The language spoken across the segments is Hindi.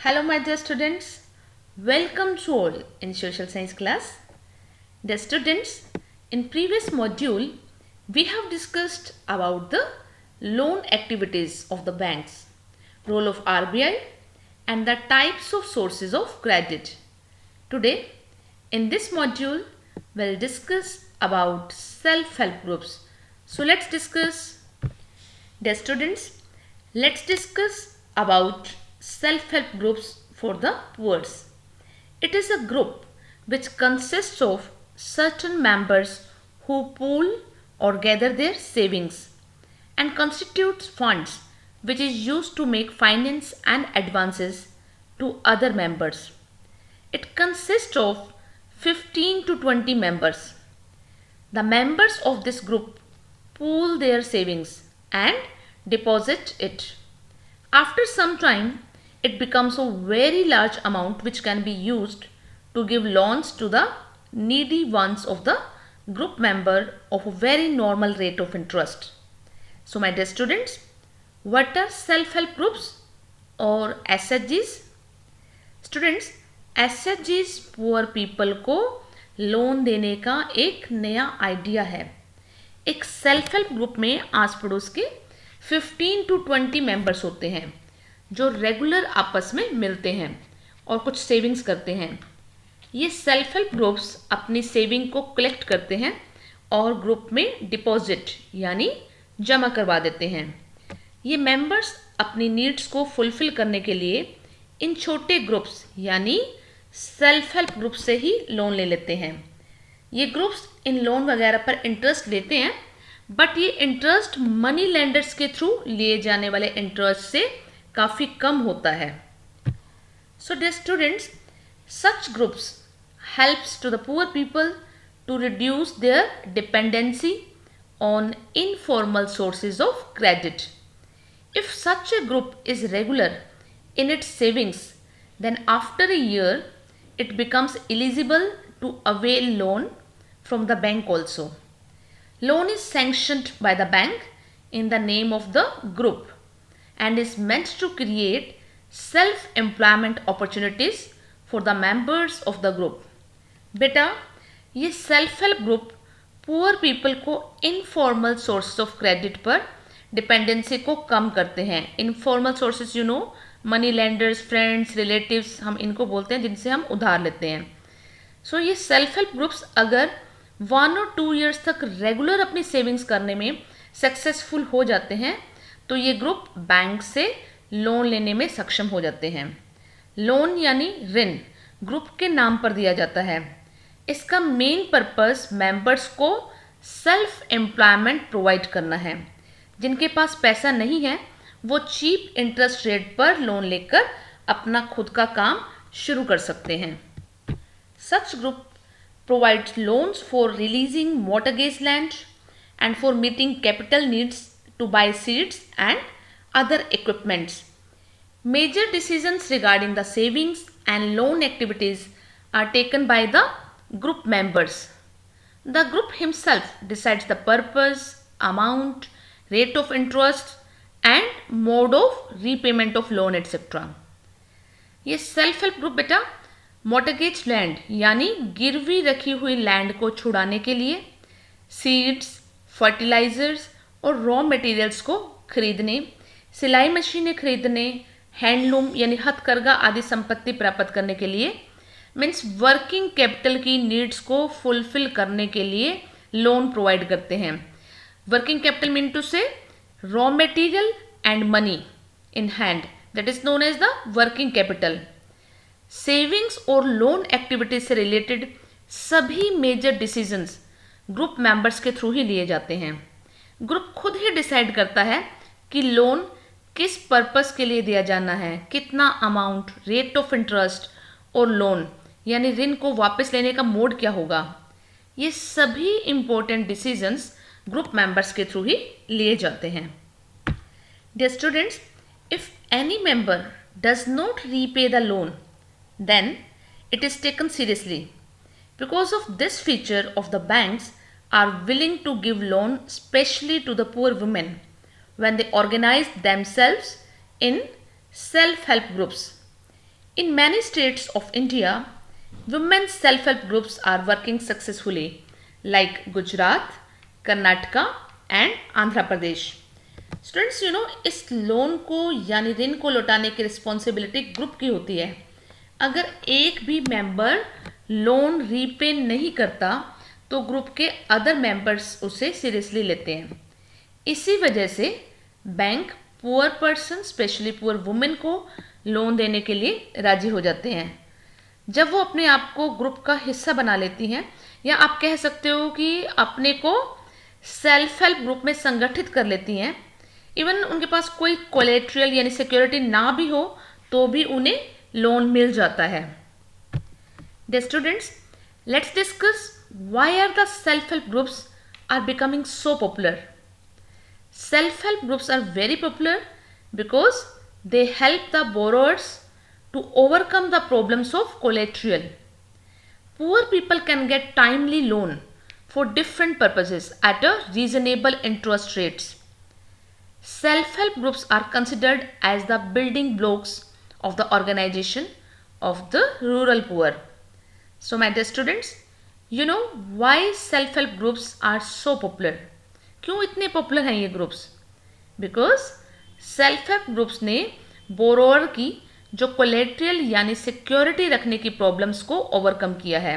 Hello my dear students, welcome to all in social science class. Dear students, in previous module we have discussed about the loan activities of the banks, role of RBI and the types of sources of credit. Today in this module we'll discuss about self-help groups. So let's discuss. Dear students, let's discuss about self-help groups for the poor. It is a group which consists of certain members who pool or gather their savings and constitutes funds which is used to make finance and advances to other members. It consists of 15 to 20 members. The members of this group pool their savings and deposit it. After some time, it becomes a very large amount which can be used to give loans to the needy ones of the group member of a very normal rate of interest. So my dear students, what are self-help groups or SHGs? Students, SHGs poor people को लोन देने का एक नया आइडिया है. एक सेल्फ हेल्प ग्रुप में आस पड़ोस के 15 to 20 मेंबर्स होते हैं जो रेगुलर आपस में मिलते हैं और कुछ सेविंग्स करते हैं. ये सेल्फ हेल्प ग्रुप्स अपनी सेविंग को कलेक्ट करते हैं और ग्रुप में डिपॉजिट यानी जमा करवा देते हैं. ये मेंबर्स अपनी नीड्स को फुलफिल करने के लिए इन छोटे ग्रुप्स यानी सेल्फ हेल्प ग्रुप से ही लोन ले लेते हैं. ये ग्रुप्स इन लोन वगैरह पर इंटरेस्ट लेते हैं बट ये इंटरेस्ट मनी लेंडर्स के थ्रू लिए जाने वाले इंटरेस्ट से काफ़ी कम होता है. So dear students, such groups helps to the poor people to reduce their dependency on informal sources of credit. If such a group is regular in its savings, then after a year it becomes eligible to avail loan from the bank also. Loan is sanctioned by the bank in the name of the group and is meant to create self-employment opportunities for the members of the group. बेटा, ये self help group poor people को इनफॉर्मल सोर्सेज ऑफ क्रेडिट पर डिपेंडेंसी को कम करते हैं. Informal sources you know, money lenders, friends, relatives, हम इनको बोलते हैं जिनसे हम उधार लेते हैं. सो ये सेल्फ हेल्प ग्रुप्स अगर 1 or 2 years तक रेगुलर अपनी सेविंग्स करने में सक्सेसफुल हो जाते हैं तो ये ग्रुप बैंक से लोन लेने में सक्षम हो जाते हैं. लोन यानी ऋण ग्रुप के नाम पर दिया जाता है. इसका मेन पर्पस मेंबर्स को सेल्फ एम्प्लॉयमेंट प्रोवाइड करना है. जिनके पास पैसा नहीं है वो चीप इंटरेस्ट रेट पर लोन लेकर अपना खुद का काम शुरू कर सकते हैं. सच group provides loans for releasing mortgage land and for meeting capital needs to buy seeds and other equipments. Major decisions regarding the savings and loan activities are taken by the group members. The group himself decides the purpose, amount, rate of interest and mode of repayment of loan etc. ये सेल्फ हेल्प ग्रुप बेटा मॉर्टगेज लैंड यानी गिरवी रखी हुई लैंड को छुड़ाने के लिए सीड्स, फर्टिलाइजर्स और रॉ मटेरियल्स को खरीदने, सिलाई मशीनें खरीदने, हैंडलूम यानी हथकरघा आदि संपत्ति प्राप्त करने के लिए मीन्स वर्किंग कैपिटल की नीड्स को फुलफिल करने के लिए लोन प्रोवाइड करते हैं. Working capital mean to say raw material and money in hand, that is known as the working capital. Savings और लोन एक्टिविटीज से रिलेटेड सभी मेजर डिसीजंस ग्रुप मेंबर्स के थ्रू ही लिए जाते हैं. ग्रुप खुद ही डिसाइड करता है कि लोन किस पर्पस के लिए दिया जाना है, कितना अमाउंट, रेट ऑफ इंटरेस्ट और लोन यानी ऋण को वापस लेने का मोड क्या होगा. ये सभी इंपॉर्टेंट डिसीजंस ग्रुप मेंबर्स के थ्रू ही लिए जाते हैं. Dear students, if any member does not repay the loan then it is taken seriously. Because of this feature of the banks are willing to give loan specially to the poor women when they organize themselves in self-help groups. In many states of India, women's self-help groups are working successfully, like Gujarat, Karnataka, and Andhra Pradesh. Students इस लोन को यानी ऋण को लौटाने की रिस्पॉन्सिबिलिटी ग्रुप की होती है. अगर एक भी मेंबर लोन रीपे नहीं करता तो ग्रुप के अदर मेंबर्स उसे सीरियसली लेते हैं. इसी वजह से bank poor person specially poor women को लोन देने के लिए राजी हो जाते हैं. जब वो अपने आप को ग्रुप का हिस्सा बना लेती हैं या आप कह सकते हो कि अपने को सेल्फ हेल्प ग्रुप में संगठित कर लेती हैं, इवन उनके पास कोई कोलेट्रियल यानी सिक्योरिटी ना भी हो तो भी उन्हें लोन मिल जाता है. Dear students, let's discuss why are the self-help groups are becoming so popular. Self-help groups are very popular because they help the borrowers to overcome the problems of collateral. Poor people can get timely loan for different purposes at a reasonable interest rates. Self-help groups are considered as the building blocks of the organization of the rural poor. So my dear students, you know why self-help groups are so popular? क्यों इतने पॉपुलर हैं ये groups? Because self help groups ने बोरोअर की जो कोलेट्रियल यानी सिक्योरिटी रखने की प्रॉब्लम्स को ओवरकम किया है.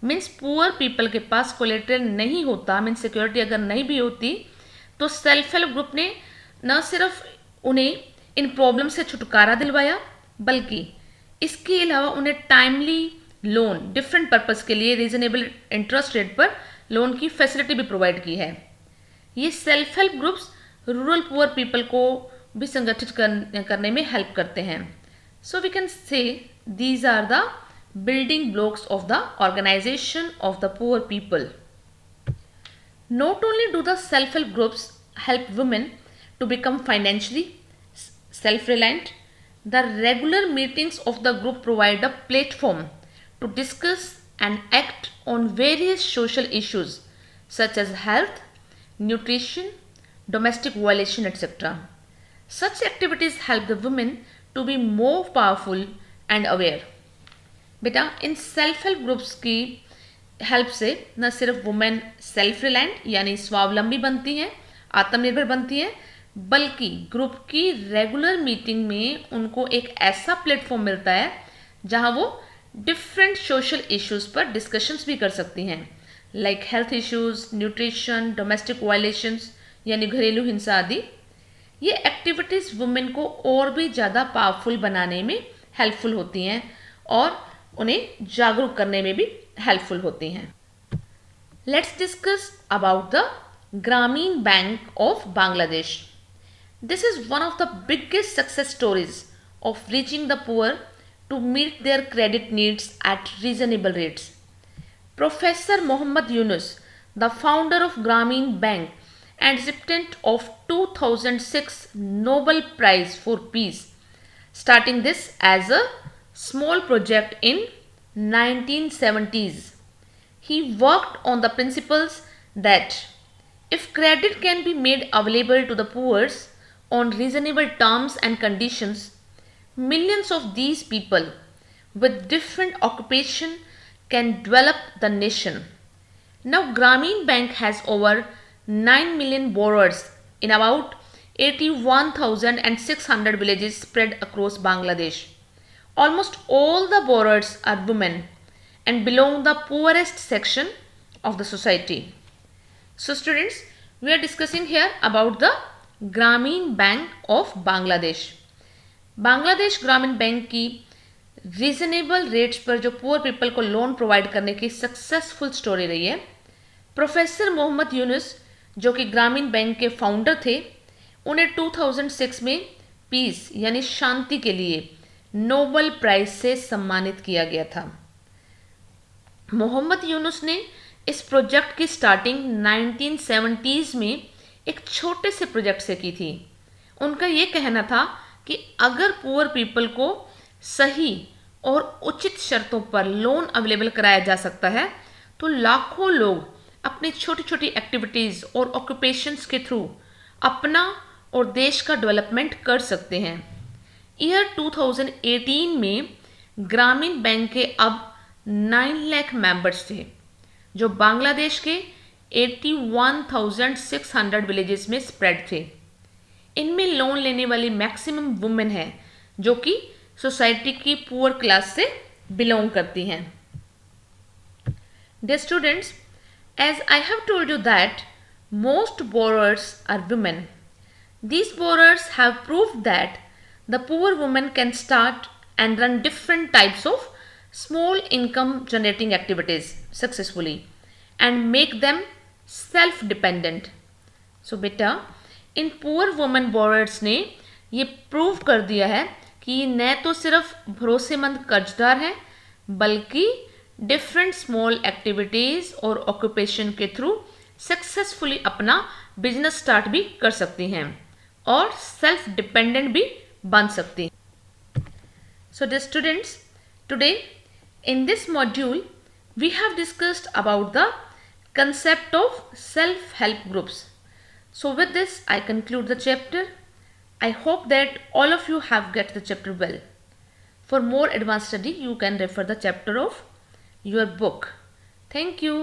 मीन्स पुअर पीपल के पास कोलेट्रियल नहीं होता, मीन्स सिक्योरिटी अगर नहीं भी होती तो सेल्फ हेल्प ग्रुप ने न सिर्फ उन्हें इन प्रॉब्लम से छुटकारा दिलवाया बल्कि इसके अलावा उन्हें टाइमली लोन डिफरेंट पर्पस के लिए रीजनेबल इंटरेस्ट रेट पर लोन की फैसिलिटी भी प्रोवाइड की है. ये self help groups rural poor people को भी संगठित करने में हेल्प करते हैं. So we can say these are the building blocks of the organisation of the poor people. Not only do the self help groups help women to become financially self-reliant, the regular meetings of the group provide a platform to discuss and act on various social issues such as health, nutrition, domestic violation, etc. Such activities help the women to be more powerful and aware. बेटा इन सेल्फ हेल्प ग्रुप्स की हेल्प से न सिर्फ वुमेन सेल्फ रिलायंट यानी स्वावलंबी बनती हैं, आत्मनिर्भर बनती हैं, बल्कि ग्रुप की रेगुलर मीटिंग में उनको एक ऐसा प्लेटफॉर्म मिलता है जहां वो डिफरेंट सोशल इश्यूज पर डिस्कशंस भी कर सकती हैं, like health issues, nutrition, domestic violations यानी घरेलू हिंसा आदि. ये एक्टिविटीज़ वुमेन को और भी ज़्यादा पावरफुल बनाने में हेल्पफुल होती हैं और उन्हें जागरूक करने में भी हेल्पफुल होती हैं. लेट्स डिस्कस अबाउट द ग्रामीण bank of Bangladesh. This is one of the biggest success stories of reaching the poor to meet their credit needs at reasonable rates. Professor Mohammad Yunus, the founder of Grameen Bank and recipient of 2006 Nobel Prize for Peace, starting this as a small project in 1970s. He worked on the principles that if credit can be made available to the poor on reasonable terms and conditions, millions of these people with different occupation can develop the nation. Now Grameen Bank has over 9 million borrowers in about 81,600 villages spread across Bangladesh. Almost all the borrowers are women and belong the poorest section of the society. So students, we are discussing here about the ग्रामीण बैंक ऑफ बांग्लादेश. बांग्लादेश ग्रामीण बैंक की रीजनेबल रेट्स पर जो पुअर पीपल को लोन प्रोवाइड करने की सक्सेसफुल स्टोरी रही है. प्रोफेसर मोहम्मद यूनुस जो कि ग्रामीण बैंक के फाउंडर थे, उन्हें 2006 में पीस यानी शांति के लिए नोबेल प्राइज से सम्मानित किया गया था. मोहम्मद यूनुस ने इस प्रोजेक्ट की स्टार्टिंग 1970s में एक छोटे से प्रोजेक्ट से की थी. उनका ये कहना था कि अगर पुअर पीपल को सही और उचित शर्तों पर लोन अवेलेबल कराया जा सकता है तो लाखों लोग अपनी छोटी छोटी एक्टिविटीज़ और ऑक्यूपेशंस के थ्रू अपना और देश का डेवलपमेंट कर सकते हैं. ईयर 2018 में ग्रामीण बैंक के अब 9 लाख मेंबर्स थे, जो बांग्लादेश के 81,600 विलेजेस में स्प्रेड थे। इनमें लोन लेने वाली मैक्सिमम वुमेन है, जो कि सोसाइटी की पुअर क्लास से बिलोंग करती हैं। Dear students, as I have told you that most borrowers are women. These borrowers have proved that the poor woman can start and run different types of small income generating activities successfully and make them self-dependent. So बेटा, इन पुअर वुमेन borrowers ने ये प्रूव कर दिया है कि न तो सिर्फ भरोसेमंद कर्जदार हैं, बल्कि डिफरेंट स्मॉल एक्टिविटीज़ और ऑक्यूपेशन के थ्रू सक्सेसफुली अपना बिजनेस स्टार्ट भी कर सकती हैं और सेल्फ डिपेंडेंट भी बन सकती हैं। So dear students, today in this module we have discussed about the concept of self-help groups. So with this, I conclude the chapter. I hope that all of you have get the chapter well. For more advanced study, you can refer the chapter of your book. Thank you.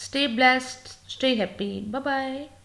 Stay blessed. Stay happy. Bye-bye.